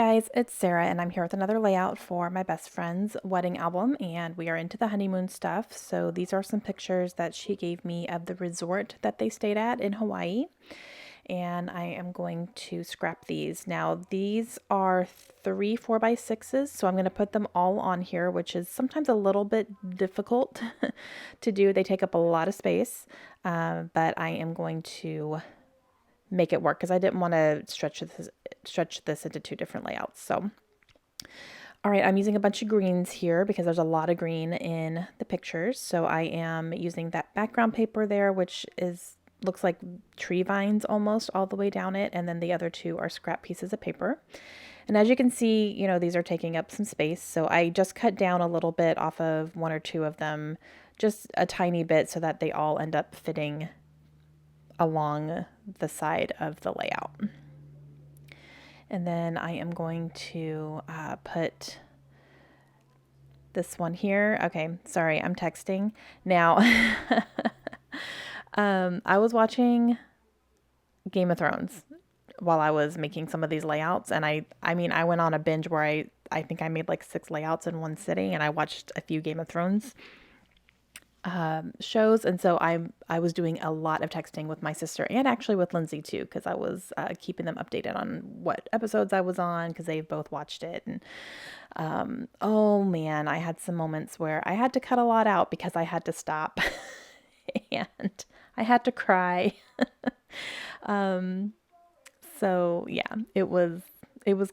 guys, it's Sarah, and I'm here with another layout for my best friend's wedding album, and we are into the honeymoon stuff. So these are some pictures that she gave me of the resort that they stayed at in Hawaii, and I am going to scrap these. Now, these are 3 4x6s, so I'm going to put them all on here, which is sometimes a little bit difficult to do. They take up a lot of space, but I am going to make it work because I didn't want to stretch this into two different layouts. So, all right, I'm using a bunch of greens here because there's a lot of green in the pictures. So I am using that background paper there, which looks like tree vines almost all the way down it, and then the other two are scrap pieces of paper. And as you can see, these are taking up some space. So I just cut down a little bit off of one or two of them, just a tiny bit so that they all end up fitting along the side of the layout. And then I am going to put this one here. Okay, sorry, I'm texting. Now, I was watching Game of Thrones while I was making some of these layouts. And I went on a binge where I think I made like 6 layouts in one sitting, and I watched a few Game of Thrones shows, and so I was doing a lot of texting with my sister and actually with Lindsay too, because I was keeping them updated on what episodes I was on because they've both watched it. And oh man, I had some moments where I had to cut a lot out because I had to stop and I had to cry. So yeah, it was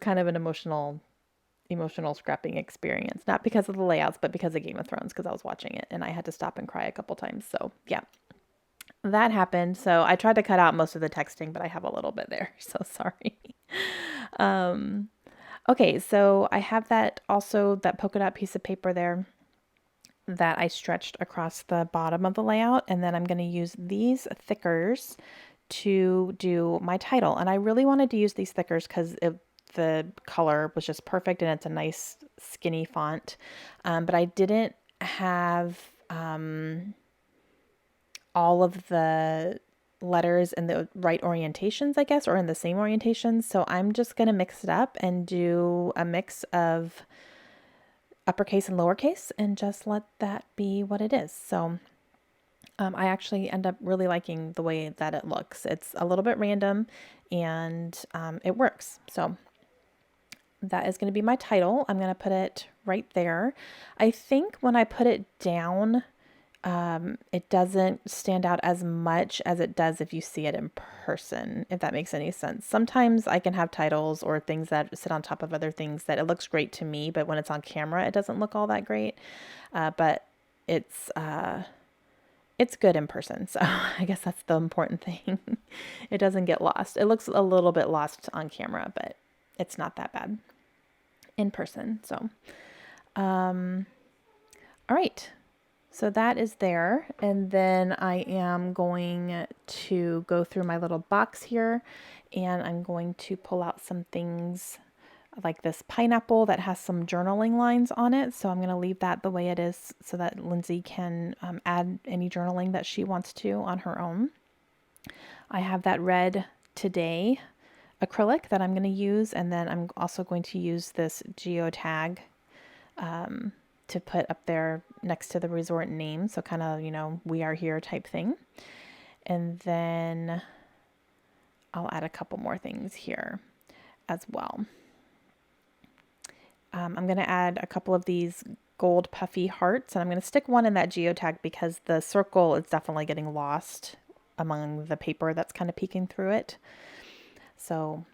kind of an emotional scrapping experience, not because of the layouts, but because of Game of Thrones, because I was watching it and I had to stop and cry a couple times. So yeah, that happened. So I tried to cut out most of the texting, but I have a little bit there. So sorry. Okay, so I have that polka dot piece of paper there that I stretched across the bottom of the layout. And then I'm going to use these thickers to do my title. And I really wanted to use these thickers because the color was just perfect and it's a nice skinny font. But I didn't have all of the letters in the right orientations, I guess, or in the same orientations. So I'm just going to mix it up and do a mix of uppercase and lowercase and just let that be what it is. So I actually end up really liking the way that it looks. It's a little bit random and it works. So that is going to be my title. I'm going to put it right there. I think when I put it down, it doesn't stand out as much as it does if you see it in person, if that makes any sense. Sometimes I can have titles or things that sit on top of other things that it looks great to me, but when it's on camera, it doesn't look all that great. But it's good in person. So I guess that's the important thing. It doesn't get lost. It looks a little bit lost on camera, but it's not that bad in person. So, all right. So that is there. And then I am going to go through my little box here and I'm going to pull out some things like this pineapple that has some journaling lines on it. So I'm going to leave that the way it is so that Lindsay can add any journaling that she wants to on her own. I have that red Today acrylic that I'm going to use. And then I'm also going to use this geotag to put up there next to the resort name. So kind of, we are here type thing. And then I'll add a couple more things here as well. I'm going to add a couple of these gold puffy hearts, and I'm going to stick one in that geotag because the circle is definitely getting lost among the paper that's kind of peeking through it. So,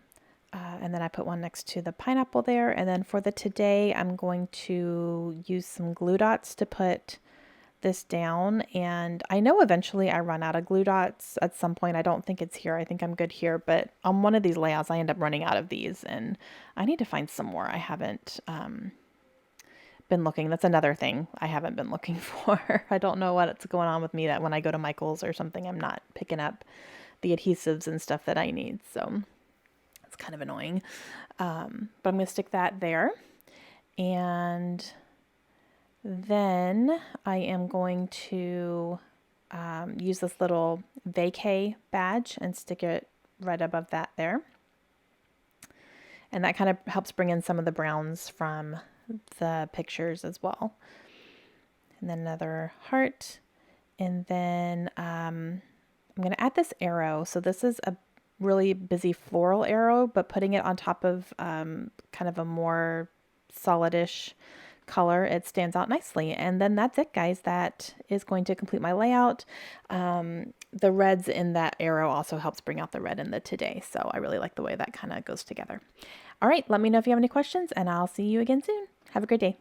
and then I put one next to the pineapple there. And then for the today, I'm going to use some glue dots to put this down. And I know eventually I run out of glue dots at some point. I don't think it's here. I think I'm good here. But on one of these layouts, I end up running out of these. And I need to find some more. I haven't been looking. That's another thing I haven't been looking for. I don't know what's going on with me that when I go to Michael's or something, I'm not picking up the adhesives and stuff that I need. So it's kind of annoying. But I'm going to stick that there. And then I am going to use this little vacay badge and stick it right above that there. And that kind of helps bring in some of the browns from the pictures as well. And then another heart. And then I'm going to add this arrow. So this is a really busy floral arrow, but putting it on top of kind of a more solidish color, it stands out nicely. And then that's it, guys. That is going to complete my layout. The reds in that arrow also helps bring out the red in the today. So I really like the way that kind of goes together. All right, let me know if you have any questions, and I'll see you again soon. Have a great day.